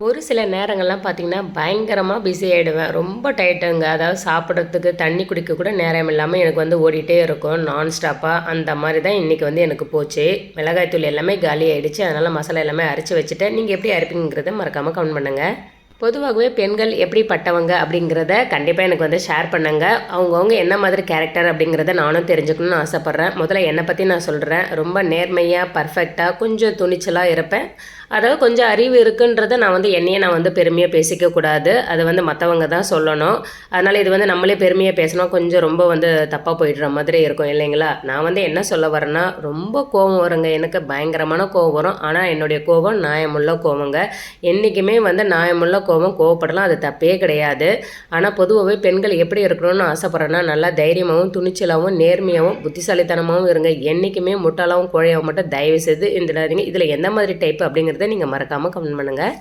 ஒரு சில நேரங்கள்லாம் பார்த்தீங்கன்னா, பயங்கரமா பிஸி ஆயிடுவேன். ரொம்ப டயர்ட்டுங்க. அதாவது சாப்பிடறதுக்கு, தண்ணி குடிக்க கூட நேரம் இல்லாம எனக்கு வந்து ஓடிட்டே இருக்கும். நான் ஸ்டாப்பா. அந்த மாரி தான் இன்னைக்கு வந்து எனக்கு போச்சு. மிளகாய் தூள் எல்லாமே காலி ஆயிடுச்சு. அதனால மசாலா எல்லாமே அரைச்சு வச்சுட்டேன். நீங்க எப்படி அரைப்பீங்கங்கிறத மறக்காம கமெண்ட் பண்ணுங்க. பொதுவாகவே பெண்கள் எப்படிப்பட்டவங்க அப்படிங்கிறத கண்டிப்பாக எனக்கு வந்து ஷேர் பண்ணுங்க. அவங்கவுங்க என்ன மாதிரி கேரக்டர் அப்படிங்கிறத நானும் தெரிஞ்சுக்கணும்னு ஆசைப்பட்றேன். முதல்ல என்னை பற்றி நான் சொல்கிறேன். ரொம்ப நேர்மையாக, பர்ஃபெக்டாக, கொஞ்சம் துணிச்சலாக இருப்பேன். அதாவது கொஞ்சம் அறிவு இருக்குன்றத நான் வந்து என்னையே நான் வந்து பெருமையாக பேசிக்க கூடாது. அது வந்து மற்றவங்க தான் சொல்லணும். அதனால் இது வந்து நம்மளே பெருமையாக பேசினா கொஞ்சம் ரொம்ப வந்து தப்பாக போயிடுற மாதிரி இருக்கும் இல்லைங்களா? நான் வந்து என்ன சொல்ல வரேன்னா, ரொம்ப கோவம் வருங்க. எனக்கு பயங்கரமான கோவம் வரும். ஆனால் என்னுடைய கோவம் நியாயமுள்ள கோவங்க. என்றைக்குமே வந்து நியாயமுள்ள கோவம் கோவப்படலாம். அது தப்பே கிடையாது. ஆனால் பொதுவாகவே பெண்கள் எப்படி இருக்கணும்னு ஆசைப்பட்றேன்னா, நல்லா தைரியமாகவும், துணிச்சலாகவும், நேர்மையாகவும், புத்திசாலித்தனமாகவும் இருங்க. என்றைக்குமே முட்டாளாவும், கோழையாகவும் மட்டும் தயவு செய்து இருந்துடாதீங்க. இதில் எந்த மாதிரி டைப் அப்படிங்கிறத நீங்கள் மறக்காமல் கமெண்ட் பண்ணுங்கள்.